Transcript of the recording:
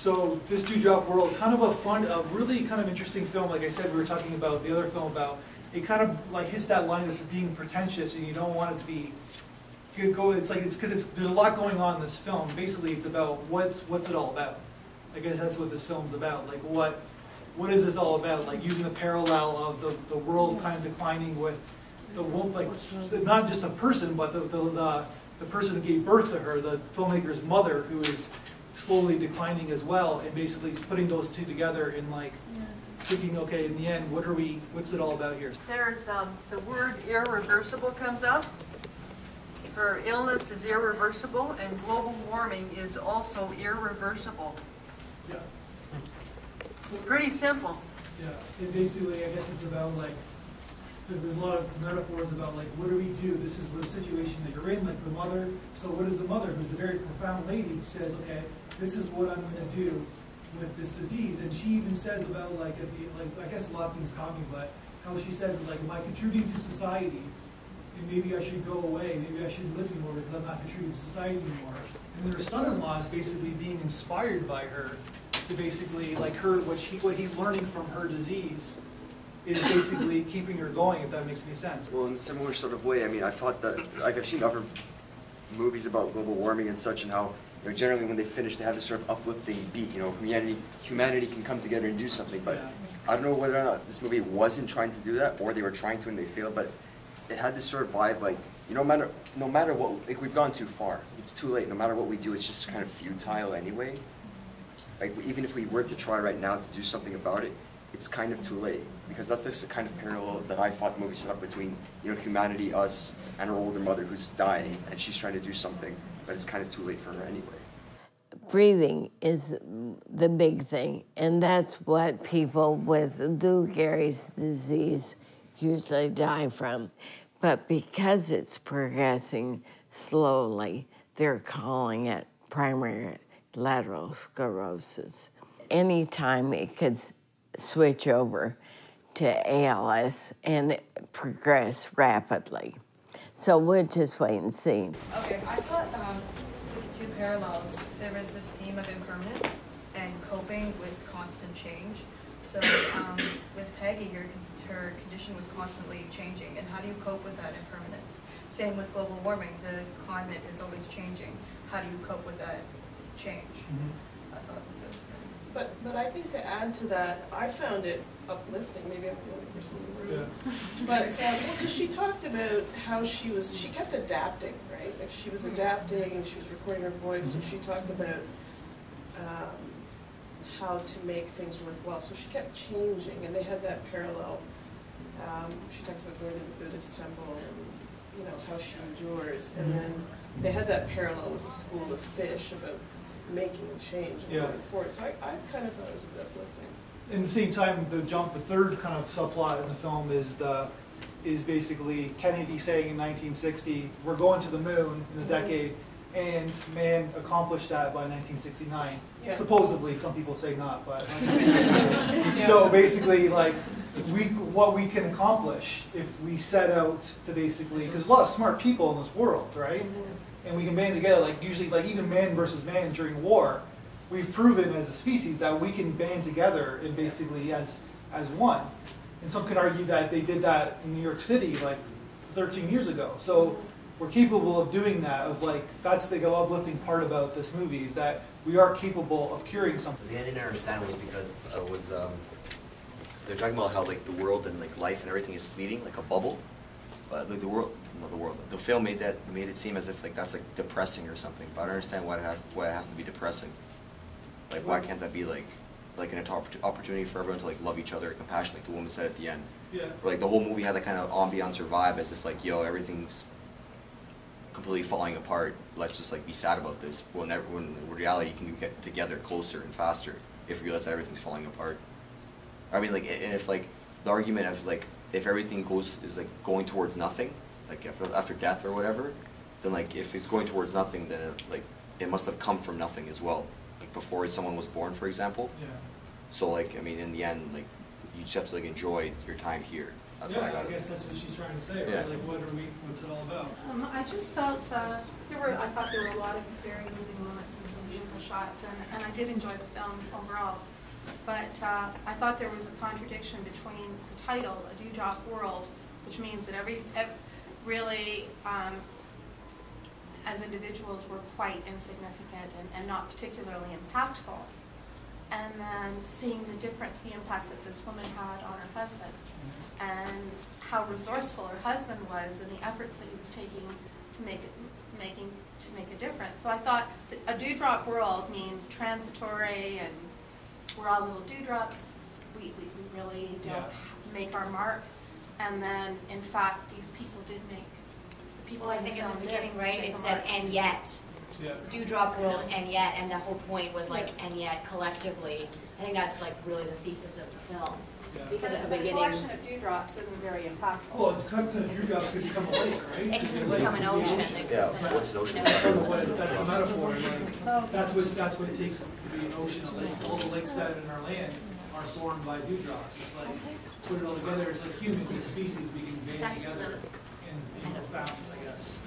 So this Dewdrop World, kind of a fun, a really kind of interesting film. Like I said, we were talking about the other film about, it kind of like hits that line of being pretentious, and you don't want it to be, it's like, it's because there's a lot going on in this film. Basically, it's about what's it all about. I guess that's what this film's about. Like what is this all about? Like using a parallel of the world kind of declining with the like not just a person, but the person who gave birth to her, the filmmaker's mother, who is slowly declining as well, and basically putting those two together in like thinking, okay, in the end, what's it all about here? There's the word irreversible comes up. Her illness is irreversible, and global warming is also irreversible. Yeah. It's pretty simple. Yeah, and basically, I guess it's about like, there's a lot of metaphors about like, what do we do? This is the situation that you're in, like the mother. So what is the mother, who's a very profound lady, says, okay, this is what I'm going to do with this disease. And she even says about like, I guess a lot of things caught me, but how she says, like, am I contributing to society? And maybe I should go away, maybe I shouldn't live anymore because I'm not contributing to society anymore. And her son-in-law is basically being inspired by her to basically, like what he's learning from her disease is basically keeping her going, if that makes any sense. Well, in a similar sort of way, I mean, I thought that, like I've seen other movies about global warming and such, and how, you know, generally when they finish, they have this sort of uplifting beat, you know, humanity can come together and do something, but yeah. I don't know whether or not this movie wasn't trying to do that, or they were trying to and they failed, but it had this sort of vibe, like, you know, no matter what, like, we've gone too far. It's too late. No matter what we do, it's just kind of futile anyway. Like, even if we were to try right now to do something about it, it's kind of too late. Because that's the kind of parallel that I thought the movie set up between, you know, humanity, us, and her older mother who's dying, and she's trying to do something, but it's kind of too late for her anyway. Breathing is the big thing, and that's what people with Lou Gehrig's disease usually die from. But because it's progressing slowly, they're calling it primary lateral sclerosis. Anytime it could switch over to ALS and progress rapidly. So we'll just wait and see. Okay, I thought two parallels. There was this theme of impermanence and coping with constant change. So with Peggy, her condition was constantly changing, and how do you cope with that impermanence? Same with global warming, the climate is always changing. How do you cope with that change? Mm-hmm. I thought it was interesting. But I think to add to that, I found it uplifting. Maybe I'm the only person in the room. Yeah. But because she talked about how she kept adapting, right? Like she was adapting, and she was recording her voice, and she talked about how to make things worthwhile. So she kept changing, and they had that parallel. She talked about going to the Buddhist temple and, you know, how she endures. And then they had that parallel with the school of fish about making a change and going forward. So I kind of thought it was a bit uplifting. In the same time, the third kind of subplot in the film is basically Kennedy saying in 1960, we're going to the moon in a decade, and man accomplished that by 1969. Yeah. Supposedly, some people say not, but so basically, like, what we can accomplish if we set out to basically, because there's a lot of smart people in this world, right? And we can band together, like usually, like even man versus man during war, we've proven as a species that we can band together and basically as one. And some could argue that they did that in New York City like 13 years ago. So we're capable of doing that, of like, that's the uplifting part about this movie, is that we are capable of curing something. The thing I didn't understand was because they're talking about how like the world and like life and everything is fleeting, like a bubble. But like the film made it seem as if like that's like depressing or something. But I don't understand why it has to be depressing. Like why can't that be like an opportunity for everyone to like love each other, compassion, like the woman said at the end. Yeah. Or, like the whole movie had that kind of ambiance or vibe, as if like, yo, everything's completely falling apart. Let's just like be sad about this. When in reality you can get together closer and faster if you realize that everything's falling apart. I mean, like, and if like the argument of like if everything is like going towards nothing, like after death or whatever, then like if it's going towards nothing, then it must have come from nothing as well. Like before someone was born, for example. Yeah. So like, I mean, in the end, like you just have to like enjoy your time here. That's what I got. I guess that's what she's trying to say, right? Like, what's it all about? I just felt I thought there were a lot of very moving moments and some beautiful shots. shots, and I did enjoy the film overall. But I thought there was a contradiction between the title, A Dewdrop World, which means that really, as individuals, we're quite insignificant and not particularly impactful. And then seeing the difference, the impact that this woman had on her husband, and how resourceful her husband was, and the efforts that he was taking to make a difference. So I thought that a dewdrop world means transitory, and we're all little dewdrops. We really don't make our mark. And then, in fact, these people did make. The people Well, I think in the beginning, right, it a said, mark. and yet. Yeah. Dewdrop world, and yet, and the whole point was like, and yet, collectively. I think that's like really the thesis of the film. Yeah. Because at the But a beginning, collection of dewdrops isn't very impactful. Well, it cuts and dewdrops could become a lake, right? it can become an ocean. Yeah, what's an ocean? That's the metaphor. Like, that's what it takes to be an ocean, a lake. All the lakes that are in our land are formed by dewdrops. It's like, put it all together, it's like humans as species, we can band together and found, I guess.